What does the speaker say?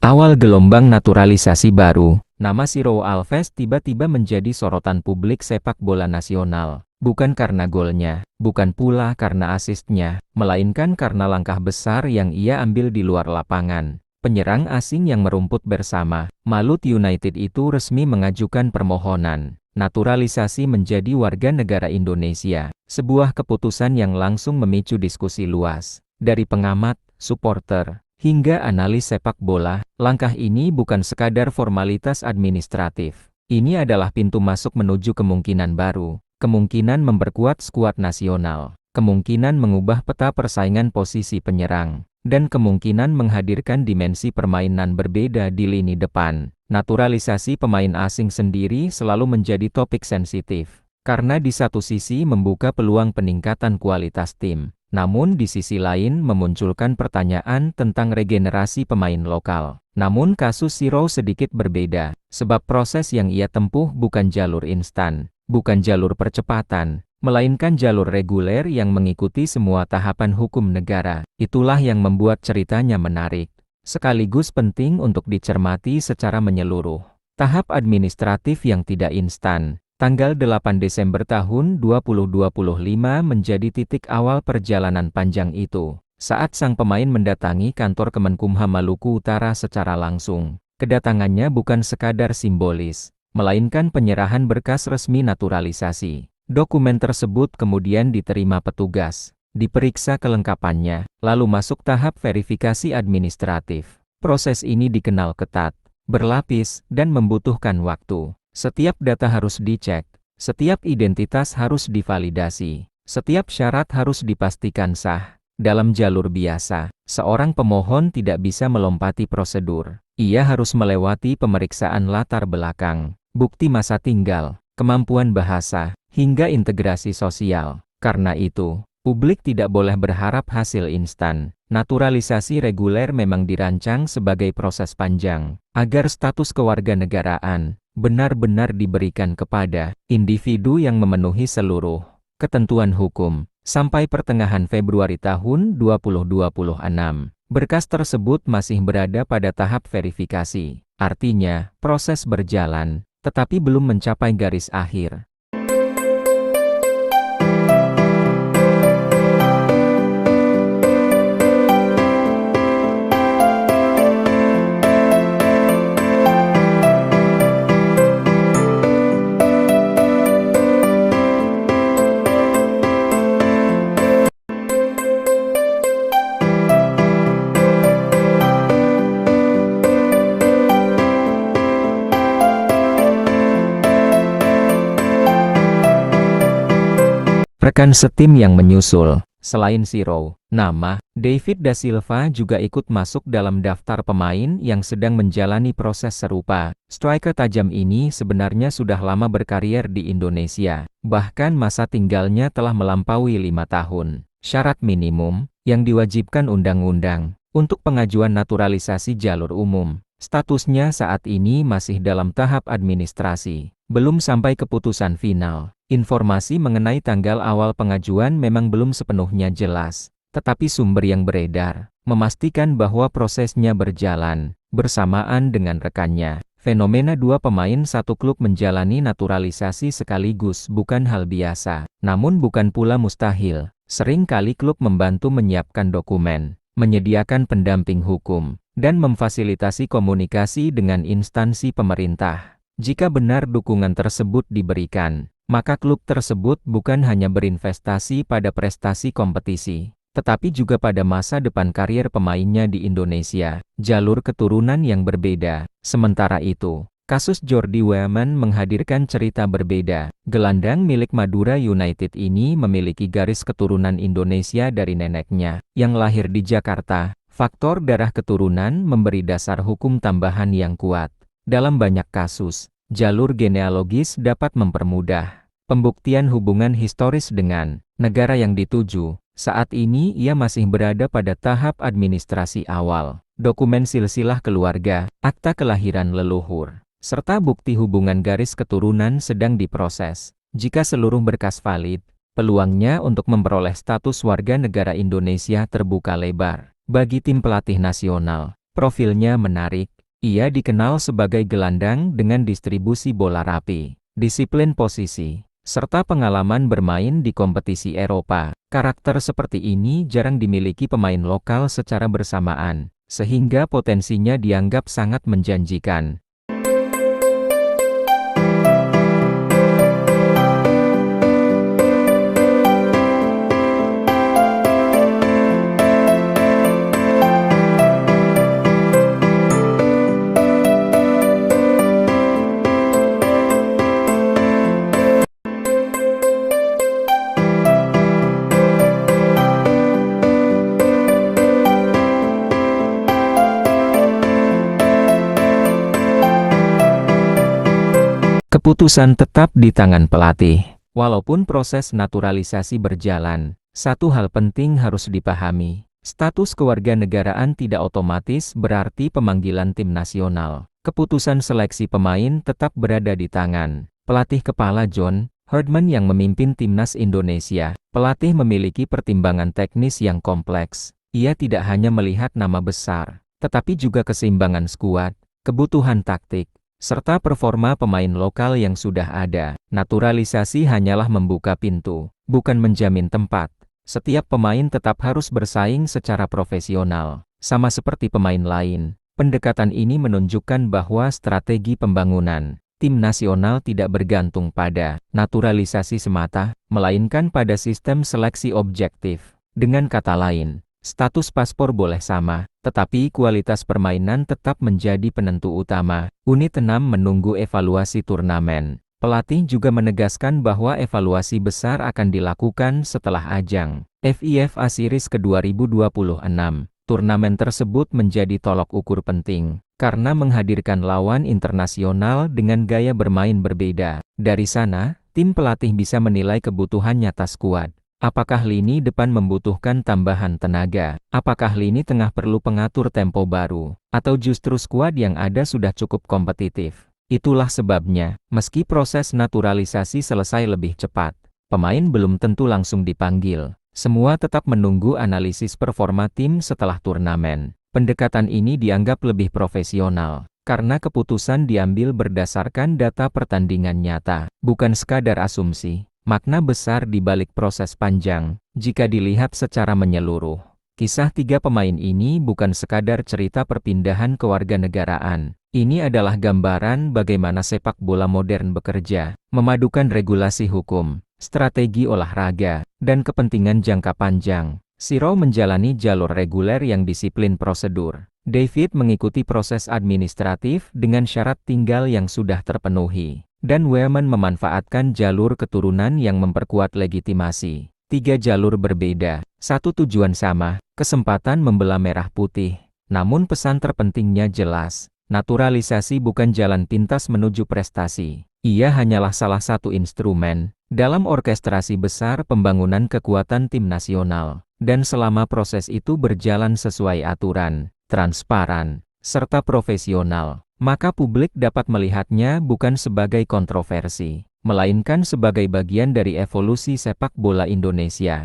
Awal gelombang naturalisasi baru, nama Ciro Alves tiba-tiba menjadi sorotan publik sepak bola nasional. Bukan karena golnya, bukan pula karena asistnya, melainkan karena langkah besar yang ia ambil di luar lapangan. Penyerang asing yang merumput bersama Malut United itu resmi mengajukan permohonan naturalisasi menjadi warga negara Indonesia. Sebuah keputusan yang langsung memicu diskusi luas. Dari pengamat, supporter, hingga analis sepak bola, langkah ini bukan sekadar formalitas administratif. Ini adalah pintu masuk menuju kemungkinan baru, kemungkinan memperkuat skuad nasional, kemungkinan mengubah peta persaingan posisi penyerang, dan kemungkinan menghadirkan dimensi permainan berbeda di lini depan. Naturalisasi pemain asing sendiri selalu menjadi topik sensitif, karena di satu sisi membuka peluang peningkatan kualitas tim. Namun di sisi lain memunculkan pertanyaan tentang regenerasi pemain lokal. Namun kasus Ciro sedikit berbeda, sebab proses yang ia tempuh bukan jalur instan, bukan jalur percepatan, melainkan jalur reguler yang mengikuti semua tahapan hukum negara. Itulah yang membuat ceritanya menarik, sekaligus penting untuk dicermati secara menyeluruh. Tahap administratif yang tidak instan. Tanggal 8 Desember tahun 2025 menjadi titik awal perjalanan panjang itu, saat sang pemain mendatangi kantor Kemenkumham Maluku Utara secara langsung. Kedatangannya bukan sekadar simbolis, melainkan penyerahan berkas resmi naturalisasi. Dokumen tersebut kemudian diterima petugas, diperiksa kelengkapannya, lalu masuk tahap verifikasi administratif. Proses ini dikenal ketat, berlapis, dan membutuhkan waktu. Setiap data harus dicek, setiap identitas harus divalidasi, setiap syarat harus dipastikan sah. Dalam jalur biasa, seorang pemohon tidak bisa melompati prosedur. Ia harus melewati pemeriksaan latar belakang, bukti masa tinggal, kemampuan bahasa, hingga integrasi sosial. Karena itu, publik tidak boleh berharap hasil instan. Naturalisasi reguler memang dirancang sebagai proses panjang, agar status kewarganegaraan benar-benar diberikan kepada individu yang memenuhi seluruh ketentuan hukum. Sampai pertengahan Februari tahun 2026, berkas tersebut masih berada pada tahap verifikasi. Artinya, proses berjalan, tetapi belum mencapai garis akhir. Rekan setim yang menyusul, selain Ciro, nama David da Silva juga ikut masuk dalam daftar pemain yang sedang menjalani proses serupa. Striker tajam ini sebenarnya sudah lama berkarier di Indonesia, bahkan masa tinggalnya telah melampaui 5 tahun. Syarat minimum yang diwajibkan undang-undang untuk pengajuan naturalisasi jalur umum. Statusnya saat ini masih dalam tahap administrasi, belum sampai keputusan final. Informasi mengenai tanggal awal pengajuan memang belum sepenuhnya jelas, tetapi sumber yang beredar memastikan bahwa prosesnya berjalan bersamaan dengan rekannya. Fenomena dua pemain satu klub menjalani naturalisasi sekaligus bukan hal biasa, namun bukan pula mustahil. Sering kali klub membantu menyiapkan dokumen, menyediakan pendamping hukum, dan memfasilitasi komunikasi dengan instansi pemerintah. Jika benar dukungan tersebut diberikan, maka klub tersebut bukan hanya berinvestasi pada prestasi kompetisi, tetapi juga pada masa depan karier pemainnya di Indonesia. Jalur keturunan yang berbeda. Sementara itu, kasus Jordi Weman menghadirkan cerita berbeda. Gelandang milik Madura United ini memiliki garis keturunan Indonesia dari neneknya, yang lahir di Jakarta. Faktor darah keturunan memberi dasar hukum tambahan yang kuat. Dalam banyak kasus, jalur genealogis dapat mempermudah pembuktian hubungan historis dengan negara yang dituju. Saat ini ia masih berada pada tahap administrasi awal. Dokumen silsilah keluarga, akta kelahiran leluhur, serta bukti hubungan garis keturunan sedang diproses. Jika seluruh berkas valid, peluangnya untuk memperoleh status warga negara Indonesia terbuka lebar. Bagi tim pelatih nasional, profilnya menarik. Ia dikenal sebagai gelandang dengan distribusi bola rapi, disiplin posisi, serta pengalaman bermain di kompetisi Eropa. Karakter seperti ini jarang dimiliki pemain lokal secara bersamaan, sehingga potensinya dianggap sangat menjanjikan. Keputusan tetap di tangan pelatih. Walaupun proses naturalisasi berjalan, satu hal penting harus dipahami. Status kewarganegaraan tidak otomatis berarti pemanggilan tim nasional. Keputusan seleksi pemain tetap berada di tangan pelatih kepala John Herdman yang memimpin timnas Indonesia. Pelatih memiliki pertimbangan teknis yang kompleks. Ia tidak hanya melihat nama besar, tetapi juga keseimbangan skuad, kebutuhan taktik, serta performa pemain lokal yang sudah ada. Naturalisasi hanyalah membuka pintu, bukan menjamin tempat. Setiap pemain tetap harus bersaing secara profesional. Sama seperti pemain lain, pendekatan ini menunjukkan bahwa strategi pembangunan tim nasional tidak bergantung pada naturalisasi semata, melainkan pada sistem seleksi objektif. Dengan kata lain, status paspor boleh sama, tetapi kualitas permainan tetap menjadi penentu utama. Unit 6 menunggu evaluasi turnamen. Pelatih juga menegaskan bahwa evaluasi besar akan dilakukan setelah ajang FIFA Series ke-2026. Turnamen tersebut menjadi tolok ukur penting, karena menghadirkan lawan internasional dengan gaya bermain berbeda. Dari sana, tim pelatih bisa menilai kebutuhan nyata skuad. Apakah lini depan membutuhkan tambahan tenaga? Apakah lini tengah perlu pengatur tempo baru? Atau justru skuad yang ada sudah cukup kompetitif? Itulah sebabnya, meski proses naturalisasi selesai lebih cepat, pemain belum tentu langsung dipanggil. Semua tetap menunggu analisis performa tim setelah turnamen. Pendekatan ini dianggap lebih profesional, karena keputusan diambil berdasarkan data pertandingan nyata, bukan sekadar asumsi. Makna besar di balik proses panjang, jika dilihat secara menyeluruh. Kisah tiga pemain ini bukan sekadar cerita perpindahan kewarganegaraan. Ini adalah gambaran bagaimana sepak bola modern bekerja, memadukan regulasi hukum, strategi olahraga, dan kepentingan jangka panjang. Siro menjalani jalur reguler yang disiplin prosedur. David mengikuti proses administratif dengan syarat tinggal yang sudah terpenuhi. Dan Weman memanfaatkan jalur keturunan yang memperkuat legitimasi. Tiga jalur berbeda, satu tujuan sama, kesempatan membela merah putih. Namun pesan terpentingnya jelas, naturalisasi bukan jalan pintas menuju prestasi. Ia hanyalah salah satu instrumen dalam orkestrasi besar pembangunan kekuatan tim nasional. Dan selama proses itu berjalan sesuai aturan, transparan, serta profesional, maka publik dapat melihatnya bukan sebagai kontroversi, melainkan sebagai bagian dari evolusi sepak bola Indonesia.